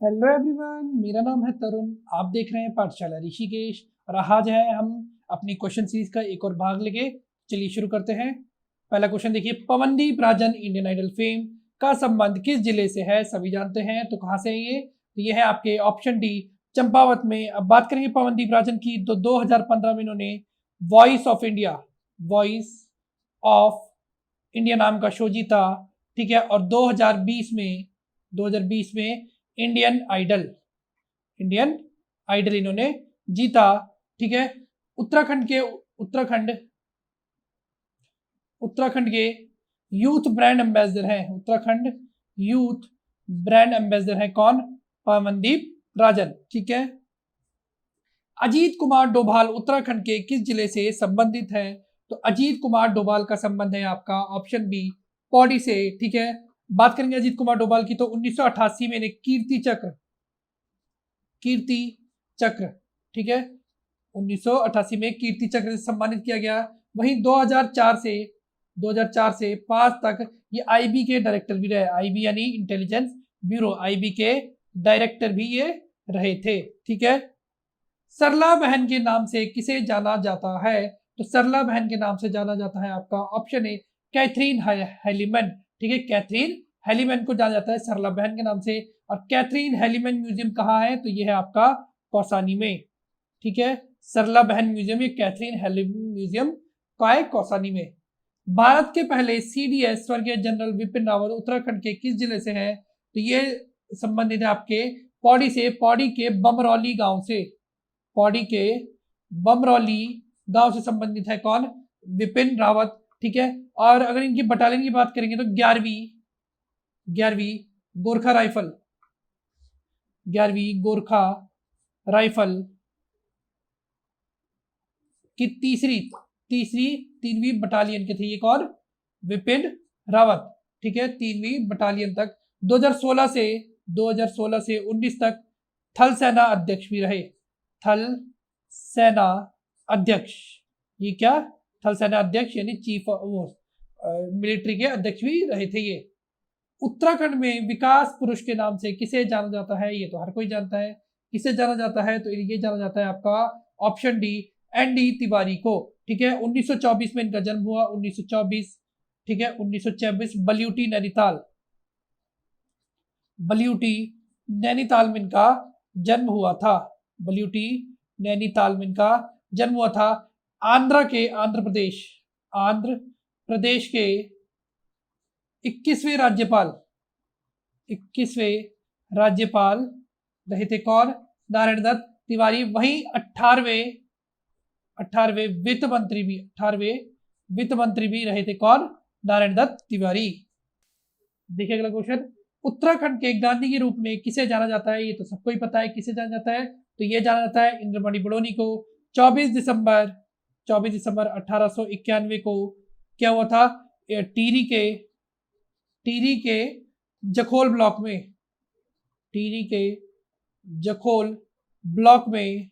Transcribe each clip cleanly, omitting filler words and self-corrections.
Hello everyone, मेरा नाम है तरुण। आप देख रहे हैं पाठशाला ऋषिकेश और आज है हम अपनी क्वेश्चन सीरीज का एक और भाग लेके। चलिए शुरू करते हैं। पहला क्वेश्चन देखिए, Pawandeep Rajan Indian idol fame का संबंध किस जिले से है? सभी जानते हैं, तो कहाँ से है ये? तो ये है आपके ऑप्शन डी, चंपावत में। अब बात करेंगे पवनदीप राजन की, तो 2015 में इन्होंने वॉइस ऑफ इंडिया नाम का शो जीता, ठीक है। और 2020 में इंडियन आइडल इन्होंने जीता, ठीक है। उत्तराखंड के यूथ ब्रांड एम्बेसडर हैं। उत्तराखंड यूथ ब्रांड एम्बेसडर हैं कौन? पवनदीप राजन, ठीक है। अजीत कुमार डोभाल उत्तराखंड के किस जिले से संबंधित है? तो अजीत कुमार डोभाल का संबंध है आपका ऑप्शन बी, पौड़ी से, ठीक है। बात करेंगे अजीत कुमार डोभाल की, तो 1988 में इन्हें कीर्ति चक्र, ठीक है, 1988 में कीर्ति चक्र से सम्मानित किया गया। वहीं 2004 से 5 तक ये आईबी के डायरेक्टर भी रहे। आईबी यानी इंटेलिजेंस ब्यूरो, आईबी के डायरेक्टर भी ये रहे थे, ठीक है। सरला बहन के नाम से किसे जाना जाता है? तो सरला बहन के नाम से जाना जाता है आपका ऑप्शन ए, कैथरीन हेलीमन, ठीक है। कैथरीन हेलीमन को जाना जाता है सरला बहन के नाम से। और कैथरीन हेलीमन म्यूजियम कहाँ है? तो ये है आपका कौसानी में, ठीक है। सरला बहन म्यूजियम, ये कैथरीन हेलीमन म्यूजियम का है कौसानी में। भारत के पहले सीडीएस स्वर्गीय जनरल विपिन रावत उत्तराखंड के किस जिले से है? तो ये संबंधित है आपके पौड़ी से, पौड़ी के बमरौली गांव से। पौड़ी के बमरौली गांव से संबंधित है कौन? विपिन रावत, ठीक है। और अगर इनकी बटालियन की बात करेंगे तो 11वीं गोरखा राइफल, 11वीं गोरखा राइफल की तीसरी बटालियन के थे ये कौन? विपिन रावत, ठीक है। 3वीं बटालियन तक 2016 से 19 तक थल सेना अध्यक्ष भी रहे। थल सेना अध्यक्ष, ये क्या? थल सेना अध्यक्ष यानी चीफ ऑफ मिलिट्री के अध्यक्ष भी रहे थे ये। उत्तराखंड में विकास पुरुष के नाम से किसे जाना जाता है? ये तो हर कोई जानता है। किसे जाना जाता है? तो ये जाना जाता है आपका ऑप्शन डी, एनडी तिवारी को, ठीक है। 1924 में इनका जन्म हुआ, 1924, ठीक है। 1924 बल्यूटी नैनीताल में इनका जन्म हुआ था। बल्यूटी नैनीताल में इनका जन्म हुआ था। आंध्र प्रदेश के 21वें राज्यपाल रहे थे कौन? नारायण दत्त तिवारी। वहीं 18वें वित्त मंत्री भी रहे थे कौन? नारायण दत्त तिवारी। देखिए अगला क्वेश्चन, उत्तराखंड के गांधी के रूप में किसे जाना जाता है? ये तो सबको ही पता है किसे जाना जाता है। तो ये जाना जाता है इंद्रमणि बड़ोनी को। 24 दिसंबर 1891 को क्या हुआ था? टीरी के जखोल ब्लॉक में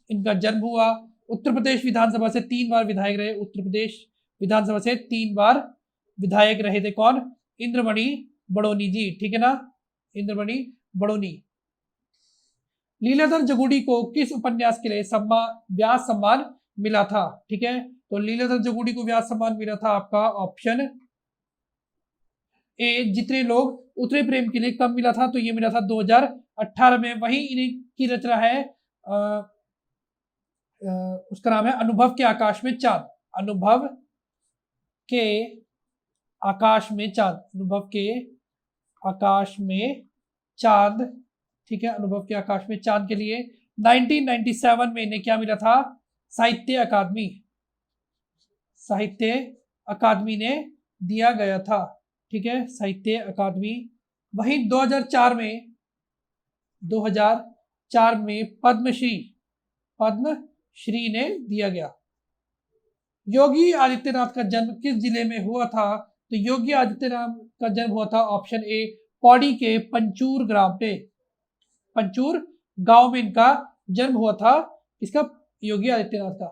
इनका जन्म हुआ। उत्तर प्रदेश विधानसभा से 3 बार विधायक रहे। उत्तर प्रदेश विधानसभा से 3 बार विधायक रहे थे कौन? इंद्रमणि बड़ोनी जी, ठीक है ना, इंद्रमणि बड़ोनी। लीलाधर जगुड़ी को किस उपन्यास के लिए व्यास सम्मान मिला था? ठीक है, तो लीलाधर जगुड़ी को व्यास सम्मान मिला था आपका ऑप्शन ए, जितने लोग उतरे प्रेम के लिए कब मिला था? तो ये मिला था 2018 में। वही इनकी रचना है, उसका नाम है अनुभव के आकाश में चांद। अनुभव के आकाश में चांद, ठीक है। अनुभव के आकाश में चांद के लिए 1997 में इन्हें क्या मिला था? साहित्य अकादमी ने दिया गया था, ठीक है, साहित्य अकादमी। वहीं 2004 में पद्मश्री ने दिया गया। योगी आदित्यनाथ का जन्म किस जिले में हुआ था? तो योगी आदित्यनाथ का जन्म हुआ था ऑप्शन ए, पौड़ी के पंचूर गांव में इनका जन्म हुआ था। इसका योगी आदित्यनाथ का।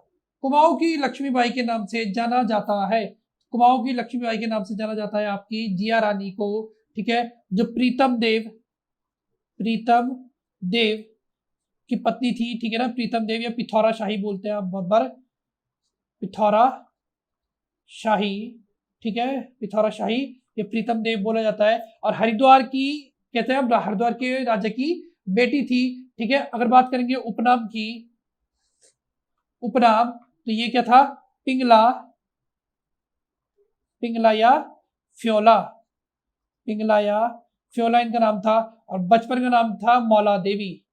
कुमाऊं की लक्ष्मीबाई के नाम से जाना जाता है। कुमाऊं की लक्ष्मीबाई के नाम से जाना जाता है आपकी जिया रानी को, ठीक है, जो प्रीतम देव प्रीतम देव की पत्नी थी, ठीक है ना, प्रीतम देव या पिथौरा शाही बोलते हैं आप बहुत बार, पिथौरा शाही, ठीक है, पिथौरा शाही, ये प्रीतम देव बोला जाता है। और हरिद्वार की, कहते हैं हरिद्वार के राजा की बेटी थी, ठीक है। अगर बात करेंगे उपनाम की, उपनाम तो ये क्या था, पिंगला, पिंगला या फ्योला, पिंगला या फ्योला इनका नाम था। और बचपन का नाम था मौला देवी,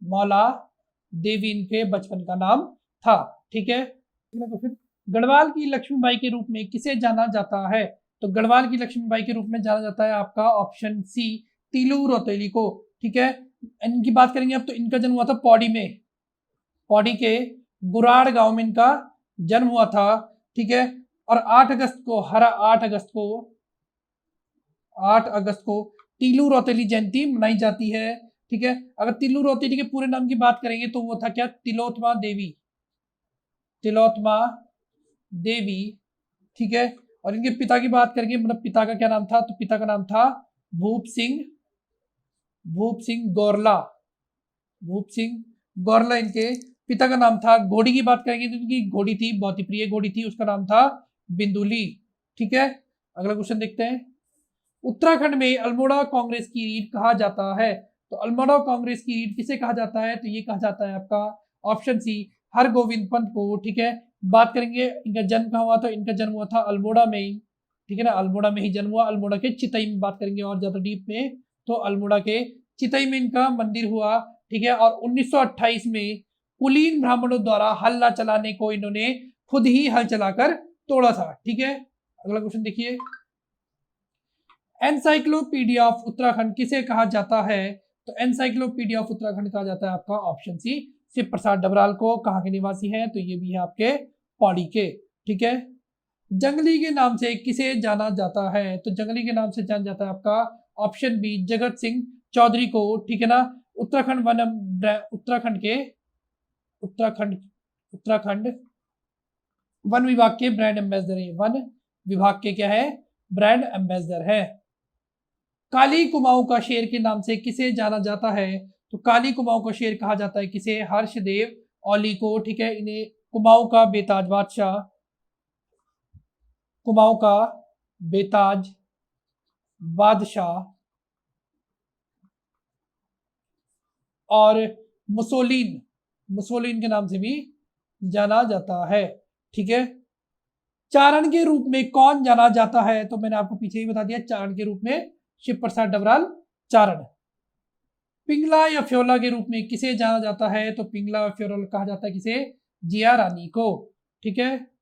मौला देवी इनके बचपन का नाम था, ठीक है। तो फिर गढ़वाल की लक्ष्मीबाई के रूप में किसे जाना जाता है, तो गढ़वाल की लक्ष्मीबाई के रूप में जाना जाता है आपका ऑप्शन सी, तिलू रौतेली को, ठीक है। इनकी बात करेंगे अब, तो इनका जन्म हुआ था पौड़ी में, पौड़ी के गुराड़ गांव में इनका जन्म हुआ था, ठीक है। और 8 अगस्त को, हर 8 अगस्त को, 8 अगस्त को तिलू रौतेली जयंती मनाई जाती है, ठीक है। अगर तिलू रौतेली के पूरे नाम की बात करेंगे तो वो था क्या, तिलोत्तमा देवी, तिलोत्तमा देवी, ठीक है। और इनके पिता की बात करेंगे, मतलब पिता का क्या नाम था, तो पिता का नाम था भूप सिंह, भूप सिंह गौरला, भूप सिंह गौरला इनके पिता का नाम था। घोड़ी की बात करेंगे तो इनकी घोड़ी थी, बहुत ही प्रिय घोड़ी थी, उसका नाम था बिंदुली, ठीक है। अगला क्वेश्चन देखते हैं, उत्तराखंड में अल्मोड़ा कांग्रेस की रीढ़ कहा जाता है, तो अल्मोड़ा कांग्रेस की रीढ़ किसे कहा जाता है, तो ये कहा जाता है आपका ऑप्शन सी, हरगोविंद पंत को, ठीक है। बात करेंगे इनका जन्म कहाँ हुआ, तो इनका जन्म हुआ था अल्मोड़ा में ही, ठीक है ना, अल्मोड़ा में ही जन्म हुआ। अल्मोड़ा के चितई में बात करेंगे और ज्यादा डीप में, तो अल्मोड़ा के चितई में इनका मंदिर हुआ, ठीक है। और 1928 में कुलीन ब्राह्मणों द्वारा हल न चलाने को इन्होंने खुद ही हल चलाकर तोड़ा था, ठीक है। अगला क्वेश्चन देखिए, एनसाइक्लोपीडिया ऑफ उत्तराखंड किसे कहा जाता है, तो एनसाइक्लोपीडिया ऑफ उत्तराखंड कहा जाता है आपका ऑप्शन सी, शिव प्रसाद डबराल को। कहाँ के निवासी हैं, तो ये भी है आपके पौड़ी के, ठीक है। जंगली के नाम से किसे जाना जाता है, तो जंगली के नाम से जाना जाता है आपका ऑप्शन बी, जगत सिंह चौधरी को, ठीक है ना। उत्तराखंड वन, उत्तराखंड के, उत्तराखंड वन विभाग के ब्रांड एम्बेसडर है, वन विभाग के क्या है, ब्रांड एम्बेसडर है। काली कुमाऊं का शेर के नाम से किसे जाना जाता है, तो काली कुमाऊं का शेर कहा जाता है किसे, हर्षदेव औली को, ठीक है। इन्हें कुमाऊं का बेताज बादशाह, कुमाऊं का बेताज बादशाह और मुसोलिन, मुसोलिन के नाम से भी जाना जाता है, ठीक है। चारण के रूप में कौन जाना जाता है, तो मैंने आपको पीछे ही बता दिया, चारण के रूप में शिव प्रसाद डबराल चारण। पिंगला या फ्योला के रूप में किसे जाना जाता है, तो पिंगला या फ्योला कहा जाता है किसे, जिया रानी को, ठीक है।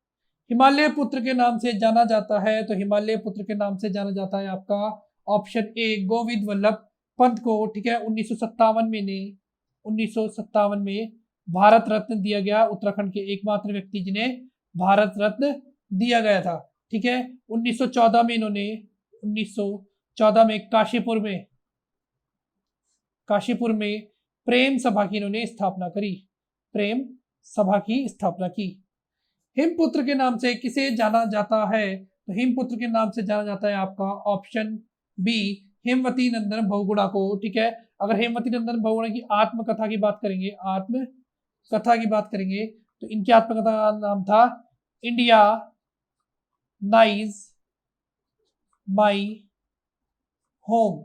हिमालय पुत्र के नाम से जाना जाता है, तो हिमालय पुत्र के नाम से जाना जाता है आपका ऑप्शन ए, गोविंद वल्लभ पंत को, ठीक है। 1957 में भारत रत्न दिया गया, उत्तराखंड के एकमात्र व्यक्ति जिन्हें भारत रत्न दिया गया था, ठीक है। 1914 में इन्होंने, 1914 में काशीपुर में प्रेम सभा की इन्होंने स्थापना करी, प्रेम सभा की स्थापना की। हिमपुत्र के नाम से किसे जाना जाता है, तो हिमपुत्र के नाम से जाना जाता है आपका ऑप्शन बी, हेमवती नंदन बहुगुणा को, ठीक है। अगर हेमवती नंदन बहुगुणा की आत्मकथा की बात करेंगे, आत्मकथा की बात करेंगे, तो इनकी आत्मकथा का नाम था India noise my home,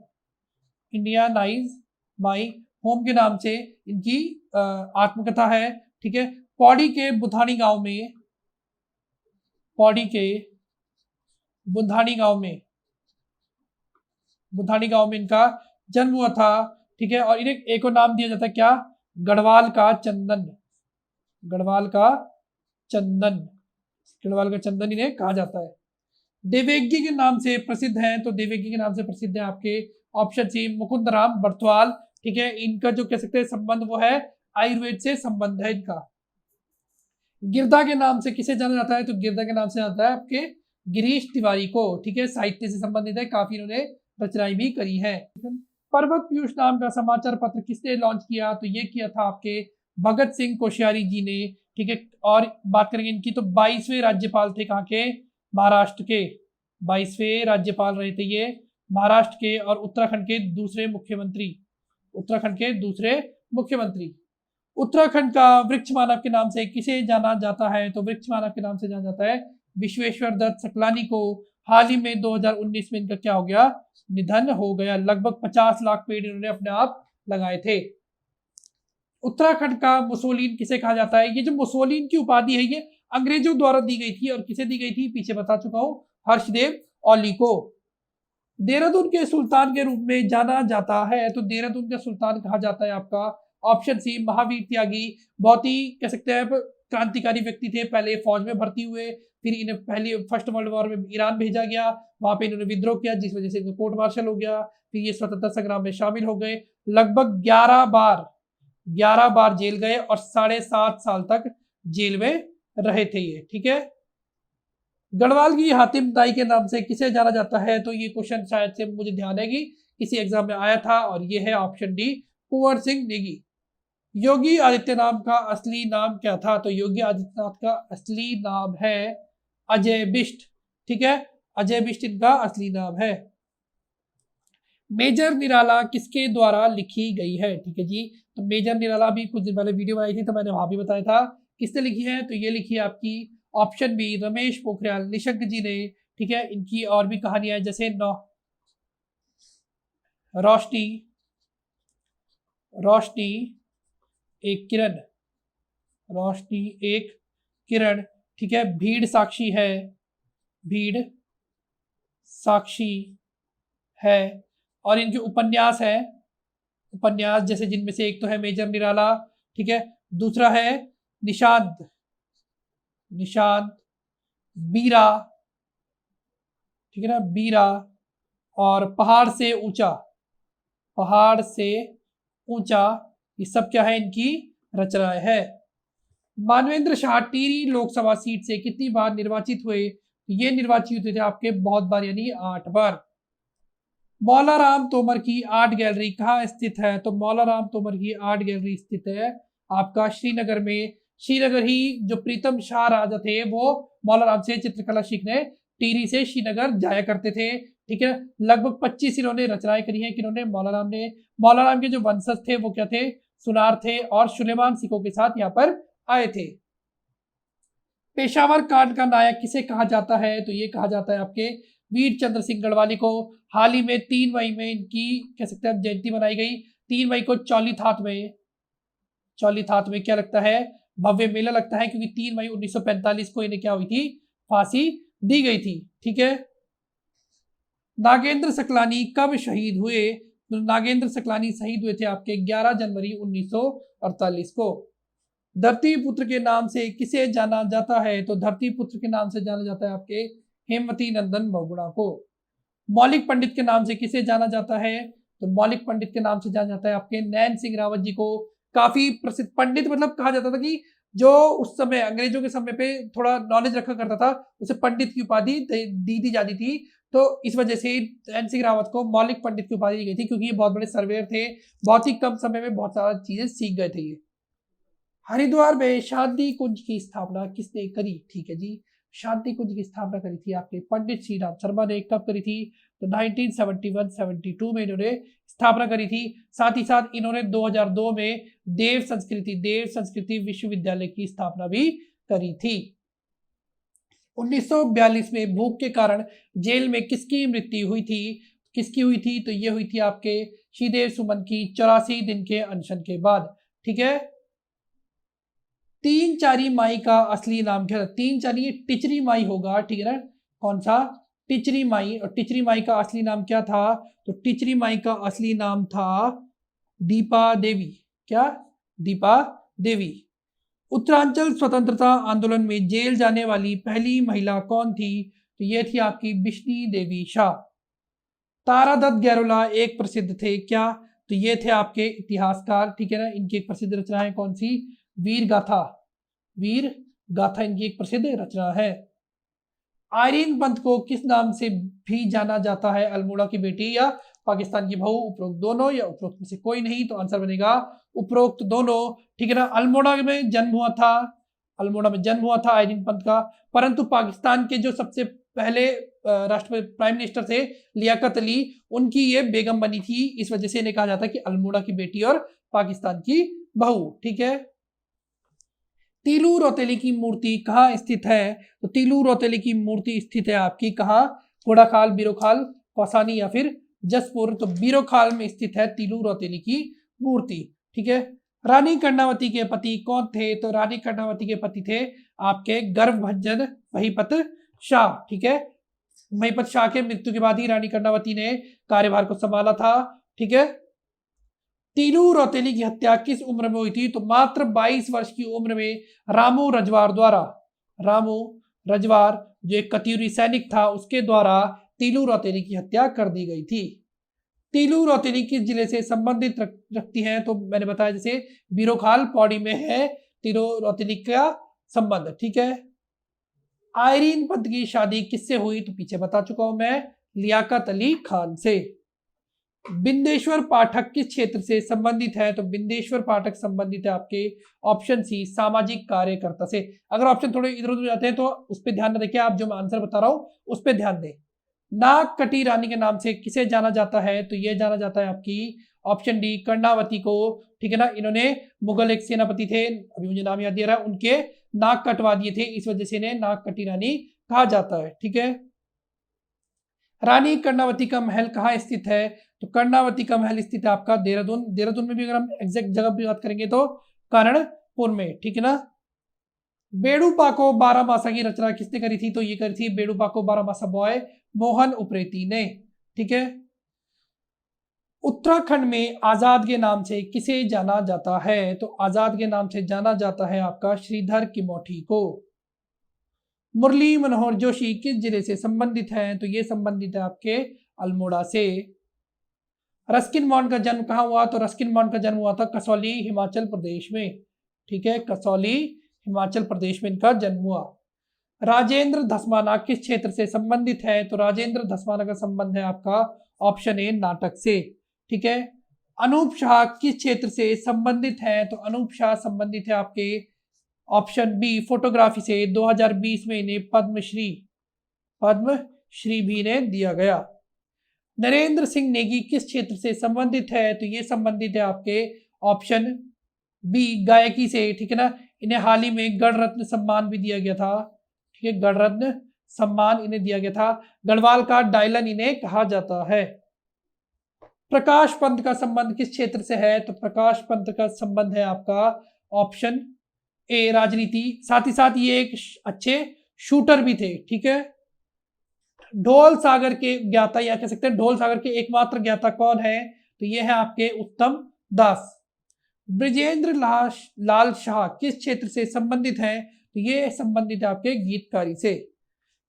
India noise my home के नाम से इनकी आत्मकथा है, ठीक है। पौड़ी के बुधानी गांव में, पौड़ी के बुधानी गांव में इनका जन्म हुआ था, ठीक है। और इन्हें एक और नाम दिया जाता है क्या, गढ़वाल का चंदन, गढ़वाल का चंदन, गढ़वाल का चंदन इन्हें कहा जाता है। देवेगी के नाम से प्रसिद्ध है, तो देवेगी के नाम से प्रसिद्ध है आपके ऑप्शन सी, मुकुंद राम बरथवाल, ठीक है। इनका जो कह सकते हैं संबंध वो है आयुर्वेद से संबंध है इनका। गिरधा के नाम से किसे जाना जाता है, तो गिरधा के नाम से जाता है आपके गिरीश तिवारी को, ठीक है। साहित्य से संबंधित है, काफी इन्होंने रचनाएं भी करी है। पर्वत पीयूष नाम का समाचार पत्र किसने लॉन्च किया, तो ये किया था आपके भगत सिंह कोश्यारी जी ने, ठीक है। और बात करेंगे इनकी, तो 22वें राज्यपाल थे कहाँ के, महाराष्ट्र के, 22वें राज्यपाल रहे थे ये महाराष्ट्र के। और उत्तराखंड के दूसरे मुख्यमंत्री, उत्तराखंड के दूसरे मुख्यमंत्री। उत्तराखंड का वृक्ष मानव के नाम से किसे जाना जाता है? तो वृक्ष मानव के नाम से जाना जाता है विश्वेश्वर दत्त सकलानी को। हाल ही में 2019 में इनका क्या हो गया? निधन हो गया। लगभग 50 लाख पेड़ इन्होंने अपने आप लगाए थे। उत्तराखंड का मुसोलिन किसे कहा जाता है? ये जो मुसोलिन की उपाधि है ये अंग्रेजों द्वारा दी गई थी, और किसे दी गई थी पीछे बता चुका हूं, हर्षदेव औली को। देहरादून के सुल्तान के रूप में जाना जाता है, तो देहरादून का सुल्तान कहा जाता है आपका ऑप्शन सी महावीर त्यागी। बहुत ही कह सकते हैं क्रांतिकारी व्यक्ति थे, पहले फौज में भर्ती हुए, फिर इन्हें पहले फर्स्ट वर्ल्ड वॉर में ईरान भेजा गया, वहां पे इन्होंने विद्रोह किया जिस वजह से कोर्ट मार्शल हो गया, फिर ये स्वतंत्रता संग्राम में शामिल हो गए। लगभग 11 बार जेल गए और 7.5 साल तक जेल में रहे थे ये। ठीक है। गढ़वाल की हातिम ताई के नाम से किसे जाना जाता है? तो ये क्वेश्चन शायद से मुझे ध्यान है कि किसी एग्जाम में आया था, और ये है ऑप्शन डी कुंवर सिंह नेगी। योगी आदित्यनाथ का असली नाम क्या था? तो योगी आदित्यनाथ का असली नाम है अजय बिष्ट। ठीक है, अजय बिष्ट इनका असली नाम है। मेजर निराला किसके द्वारा लिखी गई है? ठीक है जी, तो मेजर निराला भी कुछ दिन पहले वीडियो बनाई थी, तो मैंने वहां भी बताया था किसने लिखी है। तो ये लिखी है आपकी ऑप्शन बी रमेश पोखरियाल निशंक जी ने। ठीक है, इनकी और भी कहानियां जैसे रोशनी एक किरण, रोशनी एक किरण। ठीक है, भीड़ साक्षी है, और इनके उपन्यास है, उपन्यास जैसे जिनमें से एक तो है मेजर निराला। ठीक है, दूसरा है निशांत बीरा। ठीक है ना, बीरा, और पहाड़ से ऊंचा, ये सब क्या है? इनकी रचनाएं है। मानवेंद्र शाह टिहरी लोकसभा सीट से कितनी बार निर्वाचित हुए? ये निर्वाचित हुए थे आपके बहुत बार, यानी 8 बार। मौला राम तोमर की आर्ट गैलरी कहाँ स्थित है? तो मौला राम तोमर की आर्ट गैलरी स्थित है आपका श्रीनगर में। श्रीनगर ही जो प्रीतम शाह राजा थे वो मौला राम से चित्रकला सीखने टिहरी से श्रीनगर जाया करते थे। ठीक है, लगभग 25 इन्होंने रचनाएं करी हैं। किन्होंने? मौला राम ने। मौला राम के जो वंशज थे वो क्या थे? सुनार थे, और सुलेमान सिखों के साथ यहाँ पर आए थे। पेशावर कांड का नायक किसे कहा जाता है? तो ये कहा जाता है आपके वीर चंद्र सिंह गढ़वाली को। हाल ही में 3 मई में इनकी कह सकते हैं जयंती मनाई गई। 3 मई को चौलीथात में क्या लगता है? भव्य मेला लगता है, क्योंकि 3 मई 1945 को इन्हें क्या हुई थी? फांसी दी गई थी। ठीक है। नागेंद्र सकलानी कब शहीद हुए? तो नागेंद्र सकलानी शहीद हुए थे आपके 11 जनवरी 1948 को। धरती पुत्र के नाम से किसे जाना जाता है? तो धरती पुत्र के नाम से जाना जाता है आपके हेमवती नंदन बहुगुणा को। मौलिक पंडित के नाम से किसे जाना जाता है? तो मौलिक पंडित के नाम से जाना जाता है आपके नैन सिंह रावत जी को। काफी प्रसिद्ध पंडित, मतलब कहा जाता था कि जो उस समय अंग्रेजों के समय पे थोड़ा नॉलेज रखा करता था उसे पंडित की उपाधि दी जाती थी। तो इस वजह से नैन सिंह रावत को मौलिक पंडित की उपाधि दी गई थी, क्योंकि ये बहुत बड़े सर्वेयर थे, बहुत ही कम समय में बहुत सारी चीजें सीख गए थे ये। हरिद्वार में शांति कुंज की स्थापना किसने करी? ठीक है जी, शांति कुंज की स्थापना करी थी आपके पंडित श्री राम शर्मा ने। कब करी थी? तो 1971-72 में इन्होंने स्थापना करी थी। साथ ही साथ इन्होंने 2002 में देव संस्कृति विश्वविद्यालय की स्थापना भी करी थी। 1942 में भूख के कारण जेल में किसकी मृत्यु हुई थी? तो ये हुई थी आपके श्रीदेव सुमन की 84 दिन के अनशन के बाद। ठीक है। तीन चारी माई का असली नाम क्या था? तीन चारी टिचरी माई होगा। ठीक है ना, कौन सा? टिचरी माई। और टिचरी माई का असली नाम क्या था? तो टिचरी माई का असली नाम था दीपा देवी। क्या? दीपा देवी। उत्तरांचल स्वतंत्रता आंदोलन में जेल जाने वाली पहली महिला कौन थी? तो ये थी आपकी बिश्नी देवी शाह। तारादत्त गैरोला एक प्रसिद्ध थे क्या? तो ये थे आपके इतिहासकार। ठीक है ना, इनकी एक प्रसिद्ध रचना है कौन सी? वीर गाथा इनकी एक प्रसिद्ध रचना है। आयरीन पंत को किस नाम से भी जाना जाता है? अल्मोड़ा की बेटी या पाकिस्तान की बहू? उपरोक्त दोनों या उपरोक्त में से कोई नहीं, तो आंसर बनेगा उपरोक्त दोनों। ठीक है ना, अल्मोड़ा में जन्म हुआ था आयरीन पंत का, परंतु पाकिस्तान के जो सबसे पहले राष्ट्रपति प्राइम मिनिस्टर थे लियाकत अली, उनकी ये बेगम बनी थी, इस वजह से इन्हें कहा जाता है कि अल्मोड़ा की बेटी और पाकिस्तान की बहू। ठीक है, तीलू रौतेली की मूर्ति कहाँ स्थित है? तो तीलू रौतेली की मूर्ति स्थित है आपकी कहाँ? घोड़ाखाल, बीरोखाल, कौसानी या फिर जसपुर। तो बीरोखाल में स्थित है तीलू रौतेली की मूर्ति। ठीक है, रानी कर्णावती के पति कौन थे? तो रानी कर्णावती के पति थे आपके गर्भभंजन महिपत शाह। ठीक है, महिपत शाह के मृत्यु के बाद ही रानी कर्णावती ने कार्यभार को संभाला था। ठीक है, तीलू रौतेली की हत्या किस उम्र में हुई थी? तो मात्र 22 वर्ष की उम्र में रामू रजवार द्वारा, रामू रजवार जो एक कत्यूरी सैनिक था उसके द्वारा तीलू रौतेली की हत्या कर दी गई थी। तीलू रौतेली किस जिले से संबंधित रखती है? तो मैंने बताया जैसे बीरोखाल पौड़ी में है तीलू रौतेली का संबंध। ठीक है, आयरीन पंत की शादी किससे हुई? तो पीछे बता चुका हूं मैं, लियाकत अली खान से। बिंदेश्वर पाठक किस क्षेत्र से संबंधित है? तो बिंदेश्वर पाठक संबंधित है आपके ऑप्शन सी सामाजिक कार्यकर्ता से। अगर ऑप्शन थोड़े इधर उधर जाते हैं तो उस पर ध्यान न देखें, आप जो मैं आंसर बता रहा हूं उस पर ध्यान दें। नागकटी रानी के नाम से किसे जाना जाता है? तो यह जाना जाता है आपकी ऑप्शन डी कर्णावती को। ठीक है ना, इन्होंने मुगल एक सेनापति थे, अभी मुझे नाम याद दिया रहा है, उनके नाक कटवा दिए थे, इस वजह से इन्हें नागकटी रानी कहा जाता है। ठीक है, रानी कर्णावती का महल कहाँ स्थित है? तो कर्णावती का महल स्थित है आपका देहरादून। देहरादून में भी अगर हम एग्जैक्ट जगह की बात करेंगे तो कर्णपुर में। ठीक है ना, बेड़ूपाको बारामासा की रचना किसने करी थी? तो ये करी थी बेड़ूपाको बारामासा बॉय मोहन उप्रेती ने। ठीक है, उत्तराखंड में आजाद के नाम से किसे जाना जाता है? तो आजाद के नाम से जाना जाता है आपका श्रीधर किमोठी को। मुरली मनोहर जोशी किस जिले से संबंधित है? तो ये संबंधित है आपके अल्मोड़ा से। रस्किन बॉन्ड का जन्म कहाँ हुआ? तो रस्किन बॉन्ड का जन्म हुआ था कसौली हिमाचल प्रदेश में। ठीक है, कसौली हिमाचल प्रदेश में इनका जन्म हुआ। राजेंद्र धस्माना किस क्षेत्र से संबंधित है? तो राजेंद्र धस्माना का संबंध है आपका ऑप्शन ए नाटक से। ठीक है, अनूप शाह किस क्षेत्र से संबंधित है? तो अनूप शाह संबंधित है आपके ऑप्शन बी फोटोग्राफी से। 2020 में इन्हें पद्मश्री भी ने दिया गया। नरेंद्र सिंह नेगी किस क्षेत्र से संबंधित है? तो ये संबंधित है आपके ऑप्शन बी गायकी से। ठीक है ना, इन्हें हाल ही में गढ़ रत्न सम्मान भी दिया गया था। ठीक है, गढ़ रत्न सम्मान इन्हें दिया गया था। गढ़वाल का डायलन इन्हें कहा जाता है। प्रकाश पंत का संबंध किस क्षेत्र से है? तो प्रकाश पंत का संबंध है आपका ऑप्शन ए राजनीति, साथ ही साथ ये एक अच्छे शूटर भी थे। ठीक है, ढोल सागर के ज्ञाता या कह सकते हैं ढोल सागर के एकमात्र ज्ञाता कौन है? तो ये है आपके उत्तम दास। ब्रिजेंद्र लाल शाह किस क्षेत्र से संबंधित है? तो ये संबंधित है आपके गीतकारी से।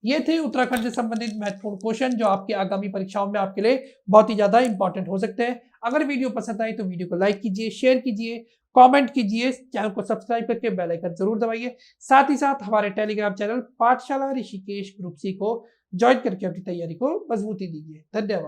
ये थे उत्तराखंड से संबंधित महत्वपूर्ण क्वेश्चन जो आपकी आगामी परीक्षाओं में आपके लिए बहुत ही ज्यादा इंपॉर्टेंट हो सकते हैं। अगर वीडियो पसंद आई तो वीडियो को लाइक कीजिए, शेयर कीजिए, कमेंट कीजिए, चैनल को सब्सक्राइब करके बेल आइकन जरूर दबाइए। साथ ही साथ हमारे टेलीग्राम चैनल पाठशाला ऋषिकेश ग्रुप सी को ज्वाइन करके अपनी तैयारी को मजबूती दीजिए। धन्यवाद।